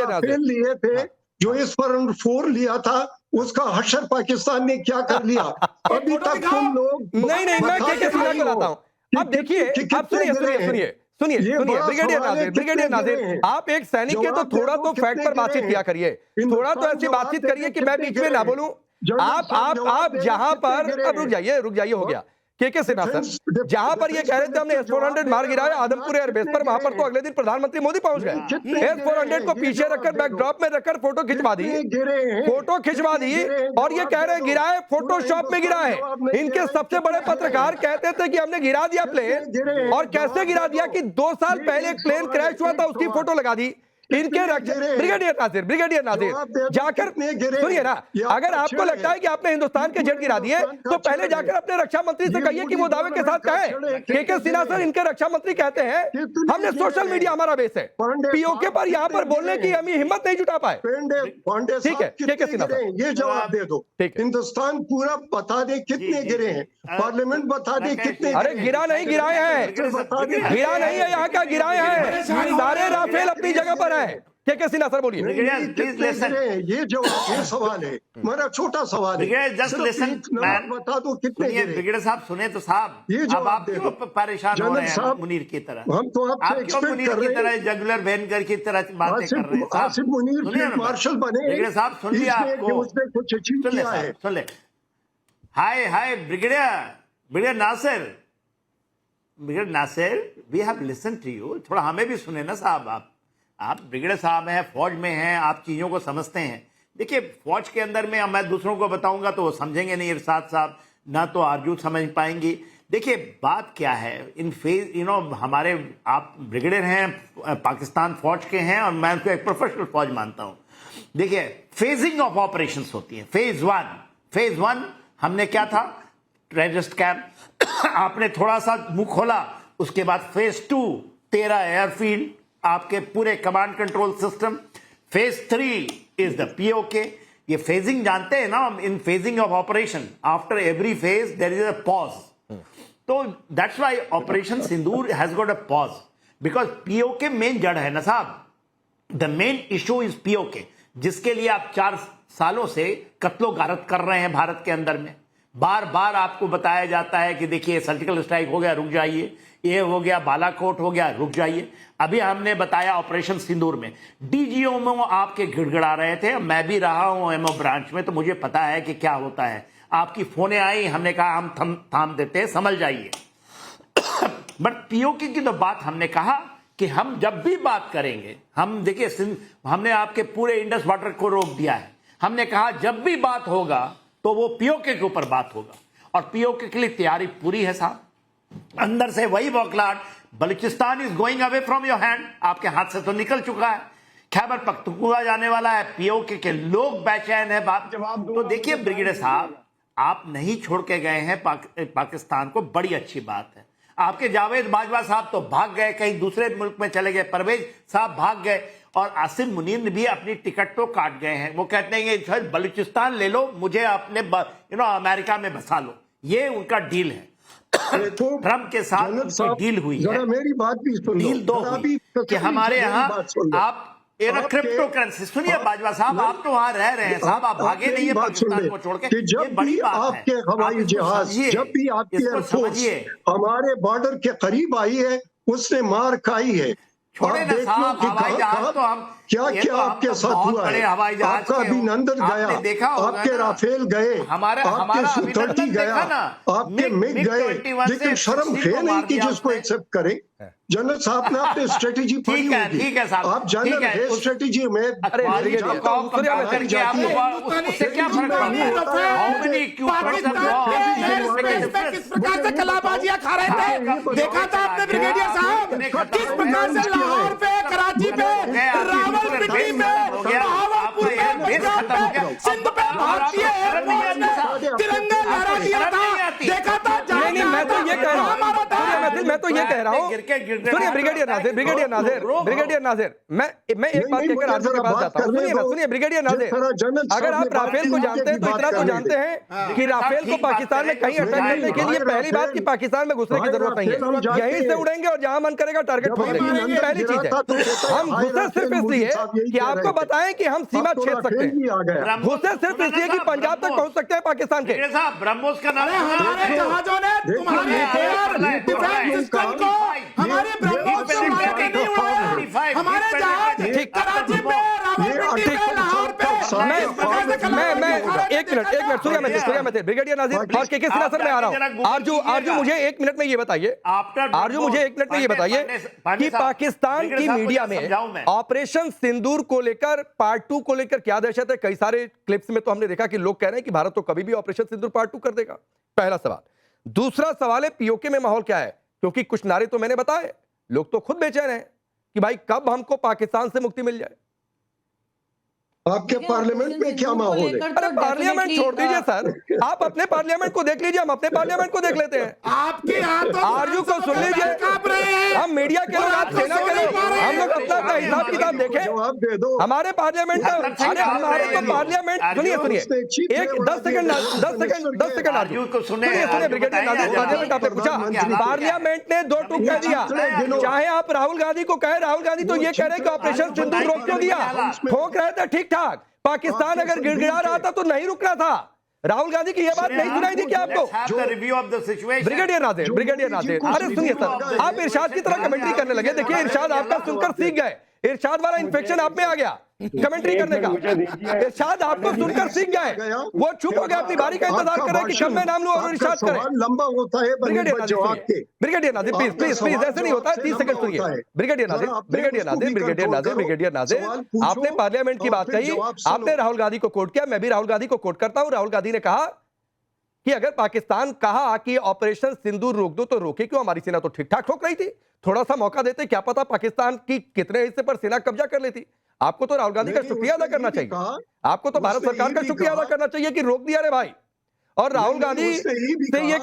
नाजिर लिए थे जो इस पर 4 लिया था, उसका हशर पाकिस्तान ने क्या कर लिया अभी तक तुम लोग। नहीं, मैं के सिन्हा को लाता हूं। अब देखिए, अब सुनिए ब्रिगेडियर नाजिर, आप एक सैनिक के तो थोड़ा तो फैक्ट पर बातचीत किया करिए, थोड़ा तो ऐसी बातचीत करिए कि मैं बीच में ना बोलूं। आप जहां पर, अब रुक जाइए, हो गया। के सिन्हा सर, जहां पर ये कह रहे थे हमने S-400 मार गिराया आदमपुर एयरबेस पर, वहां पर तो अगले दिन प्रधानमंत्री मोदी पहुंच गए। S-400 को पीछे रखकर, बैकड्रॉप में रखकर फोटो खिंचवा दी, और ये कह रहे हैं गिराए, फोटोशॉप में गिरा है। इनके सबसे बड़े पत्रकार कहते थे कि हमने गिरा दिया प्लेन, और कैसे गिरा दिया कि 2 साल पहले एक प्लेन क्रैश हुआ था उसकी फोटो लगा दी। इनके ब्रिगेडियर नाजिर जाकर सुनिए ना, अगर आपको लगता है कि आपने हिंदुस्तान के जेट गिरा दिए तो पहले जाकर अपने रक्षा मंत्री से कहिए कि वो दावे के साथ कहें। के सिन्हा सर, इनके रक्षा मंत्री कहते हैं हमने सोशल मीडिया हमारा बेस है, पीओके पर यहाँ पर बोलने की हम हिम्मत नहीं जुटा पाए। ठीक है, के सिन्हा सर ये जवाब दे दो। हिंदुस्तान पूरा बता दे कितने गिरे हैं, पार्लियामेंट बता दे कितने। अरे गिरा नहीं, गिराए हैं, गिरा नहीं है यहाँ का, गिराए हैं सारे। राफेल अपनी जगह पर है। के सिन्हा सर बोलिए। ये जवाब, ये सवाल है, मेरा छोटा सवाल है, जस्ट लिसन, बता दो कितने गिरे। ब्रिगेडियर साहब सुने तो साहब, ये अब आप क्यों परेशान हो रहे हैं मुनीर की तरह? हम तो आपसे एक्सपेक्ट कर रहे हैं, जगुलर वेनकर की तरह बातें कर रहे हैं। आसिफ मुनीर फील्ड मार्शल बने, ब्रिगेडियर साहब सुन लिया आपको, उसने कुछ अचीव किया है। सुन ले। Hi brigadier Nasir, we have listen to you. थोड़ा हमें भी सुने ना साहब। आप ब्रिगेडियर साहब हैं, फौज में हैं, आप चीजों को समझते हैं। देखिए, फौज के अंदर में मैं दूसरों को बताऊंगा तो वो समझेंगे नहीं, इरशाद साहब ना तो आरजू समझ पाएंगी। देखिए बात क्या है इन फेज हमारे आप ब्रिगेडियर हैं, पाकिस्तान फौज के हैं और मैं उनको एक प्रोफेशनल फौज मानता हूं। देखिए फेजिंग ऑफ ऑपरेशंस होती है। फेज वन हमने क्या था, टेररिस्ट कैंप आपने थोड़ा सा मुंह खोला, उसके बाद फेज 2 13 एयरफील्ड, आपके पूरे command control system. Phase 3 is the PoK. ये फेजिंग जानते हैं ना, in phasing of operation after every phase there is a pause. तो that's why operation Sindoor has got a pause, because PoK main जड़ है ना साहब। The main issue is PoK, जिसके लिए आप 4 सालों से कत्लो गारत कर रहे हैं भारत के अंदर में। बार बार आपको बताया जाता है कि देखिए सर्जिकल स्ट्राइक हो गया, रुक जाइए, ये हो गया, बालाकोट हो गया, रुक जाइए। अभी हमने बताया ऑपरेशन सिंदूर में डीजीओ में आपके गिड़गिड़ा रहे थे, मैं भी रहा हूं एमओ ब्रांच में, तो मुझे पता है कि क्या होता है। आपकी फोने आई, हमने कहा हम थाम देते हैं, समझ जाइए। बट पीओके की तो बात हमने कहा कि हम जब भी बात करेंगे, हम देखिए हमने आपके पूरे इंडस वाटर को रोक दिया है। हमने कहा जब भी बात होगा तो वो पीओके के ऊपर बात होगा, और पीओके के लिए तैयारी पूरी है साहब। अंदर से वही बौखलाहट, Balochistan is going away from your hand, आपके हाथ से तो निकल चुका है। खैबर पख्तूनख्वा जाने वाला है, पीओके के लोग बेचैन है बात। तो देखिए ब्रिगेडियर साहब, आप नहीं छोड़ के गए हैं पाकिस्तान को, बड़ी अच्छी बात है। आपके जावेद बाजवा साहब तो भाग गए, कहीं दूसरे मुल्क में चले गए, परवेज साहब भाग गए, और आसिम मुनीर ने भी अपनी टिकट तो काट गए हैं। वो कहते हैं कि सर बलूचिस्तान ले लो, मुझे अपने अमेरिका में बसा लो। ये उनका डील है। ट्रंप के साथ उनकी डील हुई है। मेरी बात भी सुन लो। डील 2 हुई कि हमारे यहाँ आप क्रिप्टो करेंसी, सुनिए बाजवा साहब, आप तो वहां रह रहे हैं साहब, आप भागे नहीं है पाकिस्तान को छोड़ के। जब भी आपके हवाई जहाज, जब भी आपकी एयरफोर्स हमारे बॉर्डर के करीब आई है, उसने मार खाई है। छोड़े ना साहब, हवाई जहाज तो हम क्या क्या आपके साथ हुआ है? आपका अभिनंदन गया, आपके राफेल गए, आपके Su-30 गया, आपके मिग गए, लेकिन शर्म है नहीं कि जिसको एक्सेप्ट करें। जनरल साहब ने आपने स्ट्रेटेजी पढ़ी होगी, ठीक है साहब, आप जनरल है स्ट्रेटेजी में। अरे कलाबाजियां खा रहे थे, देखा था आपने ब्रिगेडियर साहब किस प्रकार से लाहौर पे, कराची पे, रावलपिंडी में, बहावलपुर में, पंजाब में, सिंध पे भारतीय एयरफोर्स ने तिरंगा लहरा दिया था। देखा था। नहीं, मैं तो ये कह रहा हूँ, मैं तो ये कह रहा हूँ, सुनिए ब्रिगेडियर नाजिर, मैं एक बात कहकर आरजू के पास जाता हूँ। सुनिए ब्रिगेडियर नाजिर, अगर आप राफेल को जानते हैं तो इतना तो जानते हैं कि राफेल को पाकिस्तान में कहीं अटैक करने के लिए पहली बात कि पाकिस्तान में घुसने की जरूरत नहीं है, यहीं से उड़ेंगे और जहां मन करेगा टारगेट ठोक देंगे। पहली चीज है, हम घुसे सिर्फ इसलिए कि आपको बताएं कि हम सीमा छेद सकते हैं, घुसे सिर्फ इसलिए कि पंजाब तक पहुंच सकते हैं पाकिस्तान के। ब्रह्मोस का नाम हमारे जहाजों ने तुम्हारे एयर डिफेंस सिस्टम को, हमारे ब्रह्मोस को मार के नहीं उड़ाया। हमारे जहाज कराची पे, रावलपिंडी पे, लाहौर पे, मैं एक मिनट सूर्या मैथिल, ब्रिगेडियर नाजिर और के सिन्हा सर, मैं आ रहा हूं। आरजू मुझे 1 मिनट में ये बताइए, कि पाकिस्तान की मीडिया में ऑपरेशन सिंदूर को लेकर पार्ट 2 को लेकर क्या दहशत है? कई सारे क्लिप्स में तो हमने देखा कि लोग कह रहे हैं कि भारत तो कभी भी ऑपरेशन सिंदूर पार्ट 2 कर देगा। पहला सवाल। दूसरा सवाल है पीओके में माहौल क्या है? क्योंकि कुछ नारे तो मैंने बताए, लोग तो खुद बेचैन हैं कि भाई कब हमको पाकिस्तान से मुक्ति मिल जाए। आपके पार्लियामेंट में क्या माहौल है? अरे पार्लियामेंट छोड़ दीजिए सर, आप अपने पार्लियामेंट को देख लीजिए, हम अपने पार्लियामेंट को देख लेते हैं। आपके आरजू को सुन लीजिए, हम मीडिया के लोग, आप सेना के लोग, हम लोग अपना हिसाब किताब देखें। हमारे पार्लियामेंट का, अरे हमारे तो पार्लियामेंट, सुनिए एक 10 सेकंड आरजू सुनिए ब्रिगेडियर नाजिर, पार्लियामेंट आपने पूछा, पार्लियामेंट ने 2 टूक कह दिया। चाहे आप राहुल गांधी को कहे, राहुल गांधी तो ये कह रहे कि ऑपरेशन सिंदूर रोक क्यों दिया? ठोक रहे थे ठीक ठाक, पाकिस्तान अगर गिड़गिड़ा रहा था तो नहीं रुकना था। राहुल गांधी की यह बात नहीं सुनाई दी क्या आपको? ब्रिगेडियर नाजिर, अरे सुनिए सर, आप इरशाद की तरह कमेंट्री करने लगे। देखिए इरशाद आपका सुनकर सीख गए, इरशाद वाला इन्फेक्शन आप में आ गया कमेंट्री करने का। इरशाद आपको सुनकर सीख गए, वो चुप हो गए, अपनी बारी का इंतजार कर रहे हैं कि कब मैं नाम लूं और इरशाद करें। लंबा होता है ब्रिगेडियर नाजिर प्लीज ऐसे नहीं होता है, 30 सेकंड सुनिए। ब्रिगेडियर नाजिर, आपने पार्लियामेंट की बात कही, आपने राहुल गांधी को कोट किया, मैं भी राहुल गांधी को कोट करता हूं। राहुल गांधी ने कहा कि अगर पाकिस्तान कहा कि ऑपरेशन सिंदूर रोक दो तो रोके क्यों? हमारी सेना तो ठीक ठाक ठोक रही थी, थोड़ा सा मौका देते, क्या पता पाकिस्तान की कितने हिस्से पर सेना कब्जा कर लेती। आपको तो राहुल गांधी का शुक्रिया अदा करना चाहिए, आपको तो भारत सरकार का शुक्रिया अदा करना चाहिए कि रोक दिया रे भाई। और राहुल गांधी से ये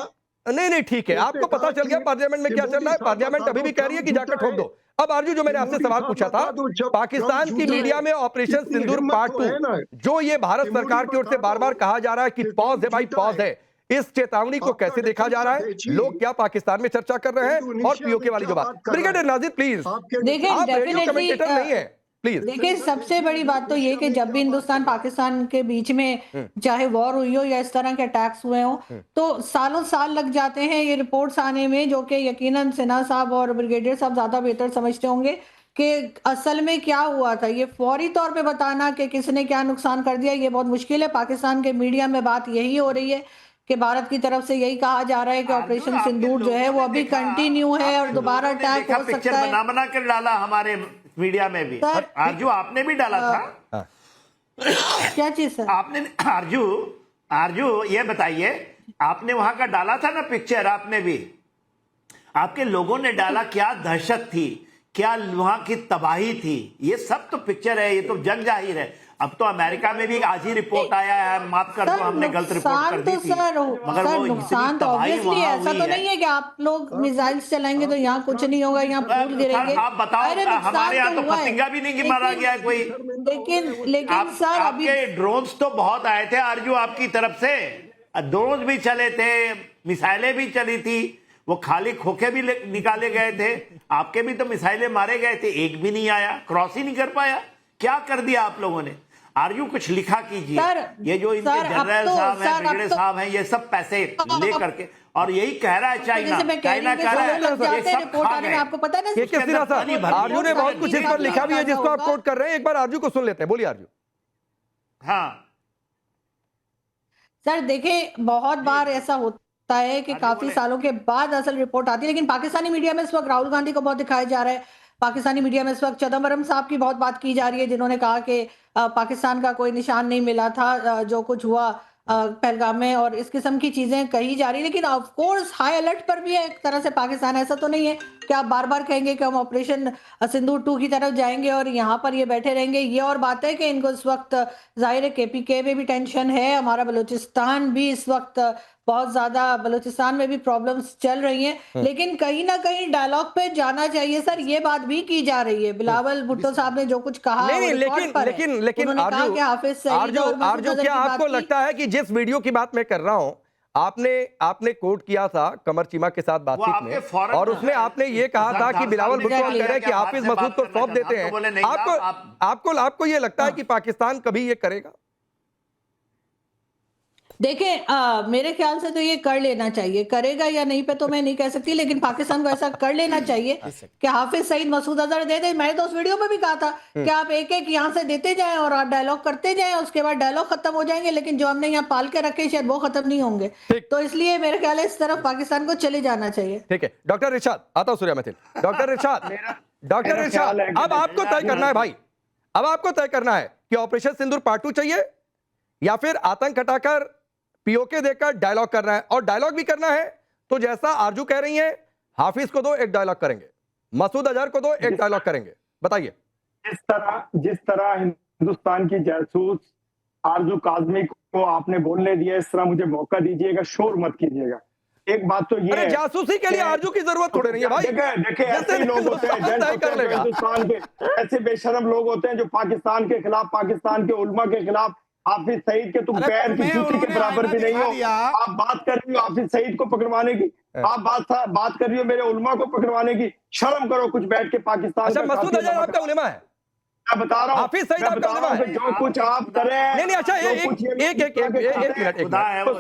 नहीं ठीक है, आपको पता चल गया पार्लियामेंट में क्या चल रहा है, पार्लियामेंट अभी भी कह रही है कि जाकर ठोक दो। अब आरजू, जो मैंने आपसे सवाल पूछा था, पाकिस्तान की मीडिया में ऑपरेशन सिंदूर पार्ट 2 जो ये भारत सरकार की ओर से बार बार कहा जा रहा है कि पॉज है भाई, पॉज है, इस चेतावनी को कैसे देखा जा रहा है? लोग क्या पाकिस्तान में चर्चा कर रहे हैं? और पीओके वाली जो बात, ब्रिगेडियर नाजिर प्लीज, देखिए आप रेडियो कमेंटेटर नहीं है प्लीज। देखिए, सबसे बड़ी बात तो ये कि जब भी हिंदुस्तान पाकिस्तान के बीच में चाहे वॉर हुई हो या इस तरह के अटैक्स हुए हो, तो सालों साल लग जाते हैं ये रिपोर्ट्स आने में, जो कि यकीनन सिन्हा साहब और ब्रिगेडियर साहब ज्यादा बेहतर समझते होंगे कि असल में क्या हुआ था। ये फौरी तौर पे बताना कि किसने क्या नुकसान कर दिया, ये बहुत मुश्किल है। पाकिस्तान के मीडिया में बात यही हो रही है कि भारत की तरफ से यही कहा जा रहा है कि ऑपरेशन सिंदूर जो है वो अभी कंटिन्यू है और दोबारा अटैक हो सकता है। बना कर डाला हमारे मीडिया में भी। आरजू आपने भी डाला था क्या चीज सर? आपने आरजू ये बताइए, आपने वहां का डाला था ना पिक्चर, आपने भी, आपके लोगों ने डाला, क्या दहशत थी, क्या वहां की तबाही थी, ये सब तो पिक्चर है, ये तो जग जाहिर है। अब तो अमेरिका में भी आज ही रिपोर्ट आया है, माफ कर दो हमने गलत रिपोर्ट कर दी थी, मगर वो नुकसान तो ऑब्वियसली है, ऐसा तो नहीं है कि आप लोग मिसाइल्स चलाएंगे तो यहाँ कुछ नहीं होगा, यहाँ फूल गिरेंगे। आप बताओ, हमारे यहाँ तो पतंगा भी नहीं मारा गया है कोई। लेकिन सर अभी आपके ड्रोन्स तो बहुत आए थे आरजू आपकी तरफ से, ड्रोन्स भी चले थे, मिसाइलें भी चली थी, वो खाली खोखे भी निकाले गए थे, आपके भी तो मिसाइलें मारे गए थे, एक भी नहीं आया, क्रॉस ही नहीं कर पाया। क्या कर दिया आप लोगों ने? आरजू कुछ लिखा कीजिए। ये जो इनके जनरल साहब हैं, ब्रिगेडियर साहब हैं, ये सब पैसे ले करके, और यही कह रहा है चाइना कह रहा है ये सब खा गए। आपको पता है ना, आरजू ने बहुत कुछ इस पर लिखा भी है जिसको आप कोट कर रहे हैं। एक बार आरजू को सुन लेते हैं, बोलिए आरजू। हाँ सर देखिए, बहुत बार ऐसा होता है कि काफी सालों के बाद असल रिपोर्ट आती है, लेकिन पाकिस्तानी मीडिया में इस वक्त राहुल गांधी को बहुत दिखाया जा रहा है। पाकिस्तानी मीडिया में इस वक्त चिदंबरम साहब की बहुत बात की जा रही है, जिन्होंने कहा कि पाकिस्तान का कोई निशान नहीं मिला था जो कुछ हुआ पहलगाम में, और इस किस्म की चीजें कही जा रही है। लेकिन ऑफ कोर्स हाई अलर्ट पर भी है एक तरह से पाकिस्तान। ऐसा तो नहीं है कि आप बार बार कहेंगे कि हम ऑपरेशन सिंदूर 2 की तरफ जाएंगे और यहाँ पर ये बैठे रहेंगे। ये और बात है कि इनको इस वक्त जाहिर है KPK में भी टेंशन है, हमारा बलूचिस्तान भी इस वक्त बहुत ज्यादा, बलूचिस्तान में भी प्रॉब्लम्स चल रही हैं, लेकिन कहीं ना कहीं डायलॉग पे जाना चाहिए सर। ये बात भी की जा रही है, बिलावल भुट्टो साहब ने जो कुछ कहा, लेकिन आरजू क्या आपको लगता है कि जिस वीडियो की बात मैं कर रहा हूं, आपने कोट किया था कमर चीमा के साथ बातचीत में, और उसमें आपने ये कहा था कि बिलावल भुट्टो कह रहे हैं कि हाफिज मसूद को सौंप देते हैं। आपको ये लगता है कि पाकिस्तान कभी ये करेगा? देखिए मेरे ख्याल से तो ये कर लेना चाहिए, करेगा या नहीं पे तो मैं नहीं कह सकती, लेकिन पाकिस्तान को ऐसा कर लेना चाहिए कि हाफिज सईद मसूद अजहर दे दे। मैंने तो उस वीडियो में भी कहा था कि आप एक एक यहाँ से देते जाएं और आप डायलॉग करते जाएं, उसके बाद डायलॉग खत्म हो जाएंगे, लेकिन जो हमने यहाँ पाल के रखे शायद वो खत्म नहीं होंगे। तो इसलिए मेरे ख्याल है इस तरफ पाकिस्तान को चले जाना चाहिए। ठीक है, डॉक्टर इरशाद, आता हूँ सूर्या मैथिल। डॉक्टर इरशाद, अब आपको तय करना है भाई, अब आपको तय करना है कि ऑपरेशन सिंदूर पार्ट 2 चाहिए या फिर आतंक हटाकर पीओके देकर डायलॉग करना है। और डायलॉग भी करना है तो जैसा आरजू कह रही हैं, हाफिज को दो एक डायलॉग करेंगे, मसूद अजहर को दो एक डायलॉग करेंगे। बताइए। जिस तरह हिंदुस्तान की जासूस आरजू काज़मी को आपने बोलने दिया, इस तरह मुझे मौका दीजिएगा, शोर मत कीजिएगा। एक बात तो ये है, जासूसी के लिए आरजू की जरूरत थोड़ी नहीं है भाई। देखिए ऐसे लोग होते हैं हिंदुस्तान के, ऐसे बेशरम लोग होते हैं जो पाकिस्तान के खिलाफ, पाकिस्तान के उलमा के खिलाफ, हाफिज सईद के तुम पैर की जूती के बराबर भी नहीं हो। आप बात कर रही हो हाफिज सईद को पकड़वाने की, आप बात कर रही हो मेरे उलमा को पकड़वाने की। शर्म करो कुछ बैठ के पाकिस्तान। अच्छा, मसूद अजहर आपका उलमा है? मैं बता रहा हूँ, हाफिज सईद आपका उलमा है? जो कुछ आप करें, नहीं अच्छा, एक मिनट,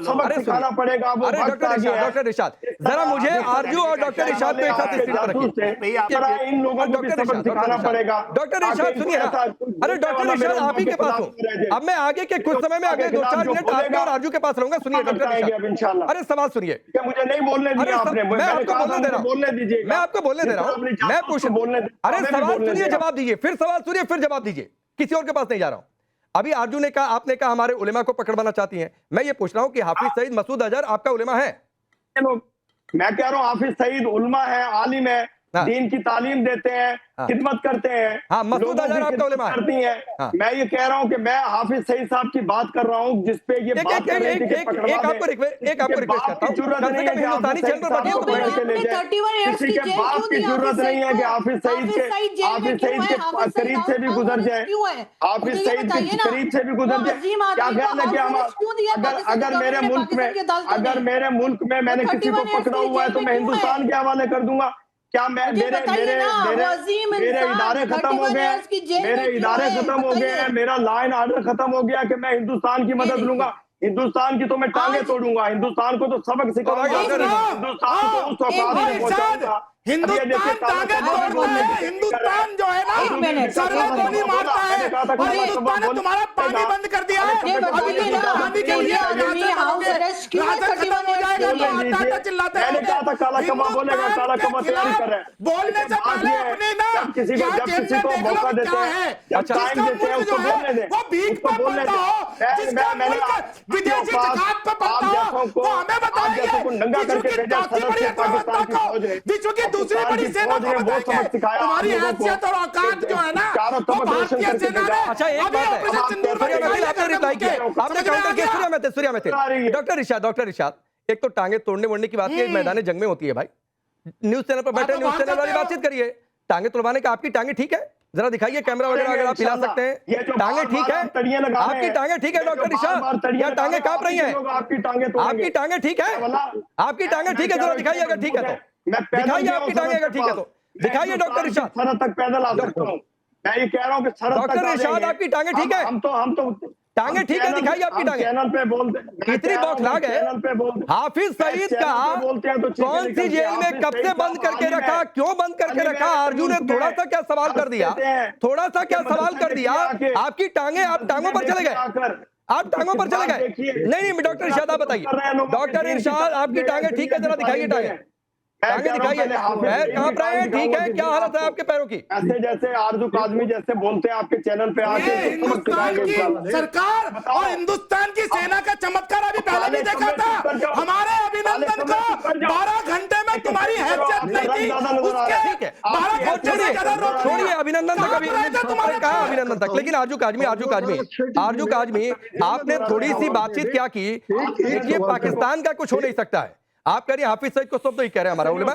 सबक सिखाना पड़ेगा। वो डॉक्टर इरशाद, जरा मुझे आरजू और डॉक्टर इरशाद को एक साथ स्क्रीन पर रखिए। इन लोगों को भी सबक सिखाना पड़ेगा। डॉक्टर इरशाद सुनिए, अरे डॉक्टर इरशाद आप ही के पास हूँ। अब मैं आगे के कुछ समय में आगे 2-4 मिनट आपके और आरजू के पास रहूंगा। सुनिए डॉक्टर इरशाद, अरे सवाल सुनिए। मुझे नहीं बोलने दिया आपने, मैं आपको बोलने दे रहा हूँ, मैं आपको बोलने दे रहा हूँ, मैं पूछ, अरे सवाल सुनिए जवाब दीजिए, फिर सवाल सुनिए फिर जवाब दीजिए, किसी और के पास नहीं जा रहा हूं। अभी आरजू ने कहा, आपने कहा हमारे उलेमा को पकड़वाना चाहती हैं। मैं ये पूछ रहा हूं कि हाफिज सईद मसूद अजहर आपका उलेमा है? मैं कह रहा हूँ हाफिज सईद उलमा है, आलिम है, हाँ। दीन की तालीम देते हैं, खिदमत करते हैं, हाँ, मसूद लोगों अजहर की आपका खिदमत उलेमा है। करती हैं। हाँ। मैं ये कह रहा हूँ कि मैं हाफिज सईद साहब की बात कर रहा हूँ, जिसपे ये बात कर रहे थे कि पकड़वा दें। एक आपको रिक्वेस्ट करता हूँ, कम से कम हिंदुस्तानी चैनल पर बैठिए तो बैठिए। किसी के बाप की जरूरत नहीं है कि हाफिज सईद के करीब से भी गुजर जाए, हाफिज सईद के करीब से भी गुजर जाए। क्या ख्याल है कि हम अगर मेरे मुल्क में मैंने किसी को पकड़ा हुआ है तो मैं हिंदुस्तान के हवाले कर दूंगा? क्या मैं मेरे इदारे खत्म हो गए हैं, मेरा लाइन ऑर्डर खत्म हो गया कि मैं हिंदुस्तान की मदद लूंगा? हिंदुस्तान की तो मैं टांगे तोड़ूंगा, हिंदुस्तान को तो सबक सिखाऊंगा, हिंदुस्तान को उस औकात में पहुंचाऊंगा। हिंदुस्तान जो है ना सर में गोली मारता है और हिंदुस्तान ने तुम्हारा पानी बंद कर दिया है। पानी के लिए राशन खत्म हो जाएगा तो आटा चिल्लाते मैंने कहा था काला कमा बोलेगा, काला कमा तैयारी कर रहे हैं। बोलने से पहले अपने ना किसी को मौका देते हैं, टाइम देते हैं, उसको बोलने दें, वो बीच पर पड़ता हो, जिसका मुल्क विदेशी जकात पे पड़ता हो, वो हमें बताइए। विश्व की दूसरी बड़ी सेना को बताइए, तुम्हारी हैसियत और औकात जो है ना वो भारतीय सेना ने। अच्छा, एक बात है, आपने रिप्लाई किया, आपने काउंटर किया। सूर्या में डॉक्टर इरशाद, एक तो टांगे तोड़ने वोड़ने की बात है मैदान जंग में होती है भाई, न्यूज चैनल पर बैठे न्यूज चैनल वाली बातचीत करिए। टांगे तोड़वाने का आपकी टांगे ठीक है? जरा दिखाइए कैमरा वगैरह अगर आप हिला सकते हैं। टांगे ठीक है? आपकी टांगे ठीक है डॉक्टर इरशाद? क्या टांगे कांप रही हैं? आपकी टांगे ठीक है? आपकी टांगे ठीक है? जरा दिखाइए अगर ठीक है तो दिखाइए, आपकी टांगे अगर ठीक है तो दिखाइए डॉक्टर इरशाद। सरहद तक पैदल आ सकता हूँ, मैं ये कह रहा हूँ कि डॉक्टर इरशाद आपकी टांगे ठीक है? हम तो टांगे ठीक है, दिखाइए आपकी टांगे। चैनल पे बोलते इतनी बौखला गए। हाफिज सईद का कौन सी जेल में कब से बंद करके रखा, क्यों बंद करके रखा? आरजू ने थोड़ा सा क्या सवाल कर दिया, आपकी टांगे, आप टांगों पर चले गए, आप टांगों पर चले गए। नहीं डॉक्टर इरशाद आप बताइए, डॉक्टर इरशाद आपकी टांगे ठीक है? जरा दिखाइए टांगे दिखाइए, पैर कांप रहे हैं, ठीक है? क्या हालत है आपके पैरों की? ऐसे जैसे आरजू काजमी जैसे बोलते हैं आपके चैनल पे आके, हिंदुस्तान की सरकार और हिंदुस्तान की सेना का चमत्कार अभी पहले भी देखा था। हमारे अभिनंदन को 12 घंटे में तुम्हारी हैसियत नहीं थी, उसके 12 घंटे से ज्यादा छोड़िए अभिनंदन तक, अभी कहा अभिनंदन तक। लेकिन आरजू काजमी आपने थोड़ी सी बातचीत क्या की? देखिए पाकिस्तान का कुछ हो नहीं सकता है। आप कह रहे हैं हाफिज सईद को सब तो ये कह रहे हैं हमारा उलेमा,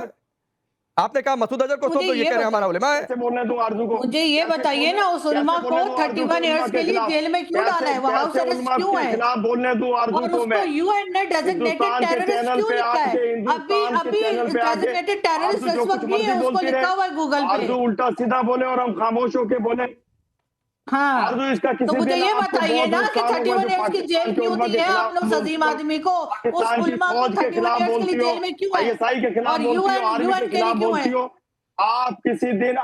आपने कहा मसूद अजहर को सब तो ये कह रहे हैं हमारा उलेमा है। मुझे ये बताइए ना, उस उलमा को 31 इयर्स के लिए जेल में क्यों डाला है? वो हाउस अरेस्ट क्यों है? और उसको यूएन ने डेजिग्नेटेड टेररिस्ट क्यों लिखा है? अभी डेजिग्नेटेड टेररिस्ट इस वक्त भी है, उसको लिखा हुआ है गूगल पे। उल्टा सीधा बोले और हम खामोश होके बोले। हाँ, तो मुझे ये बताइए ना कि 31 इयर्स की जेल क्यों दी है आप लोग सजीम आदमी को? उस उलमा को 31 इयर्स के लिए जेल में क्यों है? और यूएन के लिए क्यों है? आप किसी दिन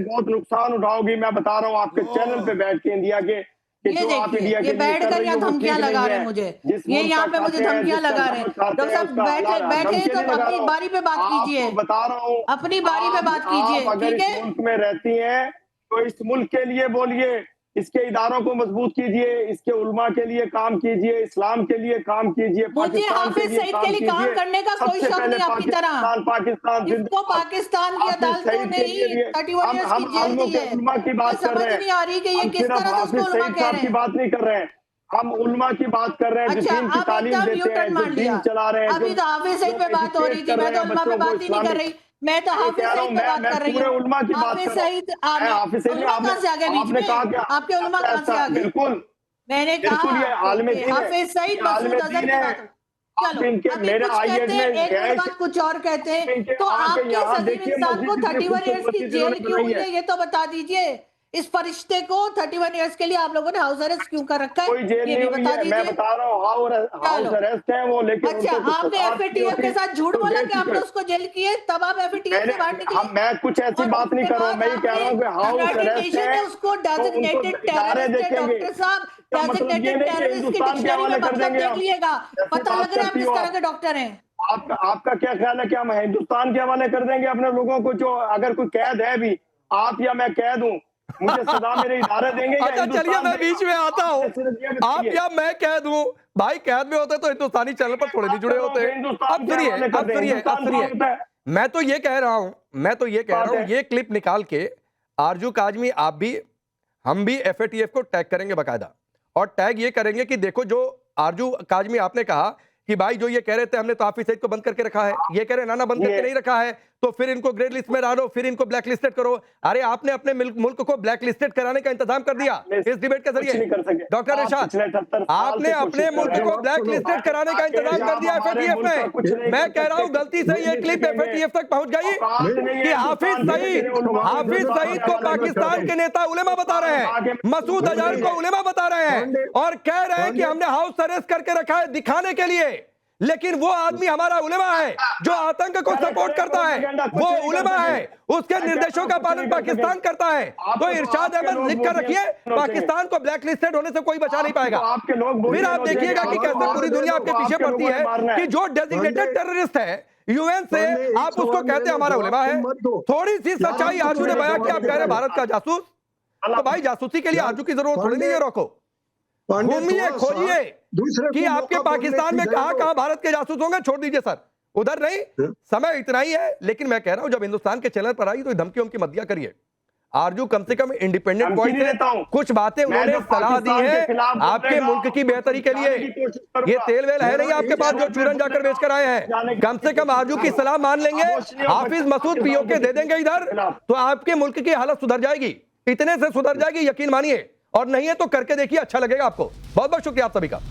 बहुत नुकसान उठाओगी, मैं बता रहा हूँ आपके चैनल पे बैठ के इंडिया के। ये देखिए, ये बैठ कर यहाँ धमकियां लगा रहे हैं मुझे, ये यहाँ पे मुझे धमकियां लगा रहे हैं। डॉक्टर साहब बैठे तो अपनी बारी पे बात कीजिए, बता रहा हूँ अपनी बारी पे बात कीजिए, ठीक है? मुल्क में रहती है तो इस मुल्क के लिए बोलिए, इसके इदारों को मजबूत कीजिए, इसके उलमा के लिए काम कीजिए, इस्लाम के लिए काम कीजिए। मुझे हाफिज सईद के लिए काम करने का कोई शौक नहीं आपकी तरह। इसको पाकिस्तान की अदालतों ने ही 31 इयर्स की जेल दी है। उलमा की बात कर रहे हैं, समझ नहीं आ रही कि ये किस तरह से उसको उलमा कह रहे हैं। बात नहीं कर रहे हैं, हम उलमा की बात कर रहे हैं, जो दीन की तालीम देते हैं, जो दीन चला रहे हैं। अभी तो हाफिज सईद पे बात हो रही थी, मैं तो उलमा पे बात ही नहीं कर रही, मैं तो हाफिज सईद पे बात कर रही हूँ। हाफिज सईद उलमा कहाँ से आ गए बीच में? आपके उलमा कहाँ से आ गए? बिल्कुल, मैंने कहा हाफिज सईद मसूद अजहर की बात। चलो, अभी कुछ कहते हैं, एक बात कुछ और कहते हैं, तो आपके सजीव इंसान को 31 इयर्स की जेल क्यों हुई है ये तो बता दीजिए। इस फरिश्ते को 31 इयर्स के लिए आप लोगों ने हाउस अरेस्ट क्यों कर रखा है? कोई जेल ये भी बता दीजिए। मैं बता रहा हूँ हाउस अरेस्ट है वो, लेकिन अच्छा, आपने एफएटीएफ के साथ झूठ बोला कि आपने उसको जेल किए, तब आप एफएटीएफ से बाहर निकले। मैं कुछ ऐसी बात नहीं कर रहा हूँ, मैं ये कह रहा हूँ कि हाउस अरेस्ट है, उसको डेजिग्नेटेड टेररिस्ट है। डॉक्टर साहब, डेजिग्नेटेड टेररिस्ट की डिक्शनरी में मतलब देख लीजिएगा, पता लग रहा है आप किस तरह के डॉक्टर हैं। आपका क्या ख्याल है कि हम हिंदुस्तान के हवाले कर देंगे अपने लोगों को? जो अगर कोई कैद है भी, आप या मैं कह दूं, मुझे सदा मेरे इदारे देंगे या अच्छा चलिए मैं बीच में आता हूँ, आप या मैं कह दूं, भाई कैद में होते तो हिंदुस्तानी चैनल पर थोड़े नहीं जुड़े होते। अब सुनिए, मैं तो ये कह रहा हूं, ये क्लिप निकाल के आरजू काजमी, आप भी हम भी एफएटीएफ को टैग करेंगे बकायदा, और टैग ये करेंगे कि देखो जो आरजू काजमी आपने कहा कि भाई जो ये कह रहे थे हमने तो हाफिज सईद को बंद करके रखा है, ये कह रहे नाना बंद करके नहीं रखा है, तो फिर इनको ग्रे लिस्ट में डालो, फिर इनको ब्लैक लिस्टेड करो। अरे आपने अपने मुल्क को ब्लैक लिस्टेड कराने का इंतजाम कर दिया इस डिबेट के जरिए। डॉक्टर इरशाद, आपने अपने मुल्क को ब्लैक लिस्टेड कराने का इंतजाम कर दिया एफएटीएफ में। मैं कह रहा हूं गलती से ये क्लिप एफएटीएफ तक पहुंच गई कि हाफिज सईद को पाकिस्तान के नेता उलेमा बता रहे हैं, मसूद अजहर को उलेमा बता रहे हैं, और कह रहे हैं कि हमने हाउस अरेस्ट करके रखा है दिखाने के लिए, लेकिन वो आदमी हमारा उलेमा है जो आतंक को सपोर्ट करता है, वो उलेमा है, उसके निर्देशों का पालन पाकिस्तान करता है। तो इरशाद अहमद लिख कर रखिए, पाकिस्तान को ब्लैक लिस्टेड होने से कोई बचा नहीं पाएगा। फिर आप देखिएगा कि कैसे पूरी दुनिया आपके पीछे पड़ती है कि जो डेजिग्नेटेड टेररिस्ट है यूएन से, आप उसको कहते हैं हमारा उलेमा है। थोड़ी सी सच्चाई आरजू ने बयां किया, आप कह रहे भारत का जासूस, तो भाई जासूसी के लिए आरजू की जरूरत थोड़ी नहीं है। रोको, घूमिए, खोजिए कि आपके पाकिस्तान में कहां भारत के जासूस होंगे। छोड़ दीजिए सर, उधर नहीं, समय इतना ही है। लेकिन मैं कह रहा हूं जब हिंदुस्तान के चैनल पर आई तो धमकियों की मत दिया करिए। आरजू कम से कम इंडिपेंडेंट वॉइस है, कुछ बातें उन्होंने सलाह दी है आपके मुल्क की बेहतरी के लिए। ये तेल वेल है नहीं आपके पास जो चूरन जाकर बेच कर आए हैं, कम से कम आरजू की सलाह मान लेंगे, हाफिज मसूद पीओके दे देंगे इधर, तो आपके मुल्क की हालत सुधर जाएगी, इतने से सुधर जाएगी, यकीन मानिए। और नहीं है तो करके देखिए, अच्छा लगेगा आपको। बहुत बहुत शुक्रिया आप सभी का।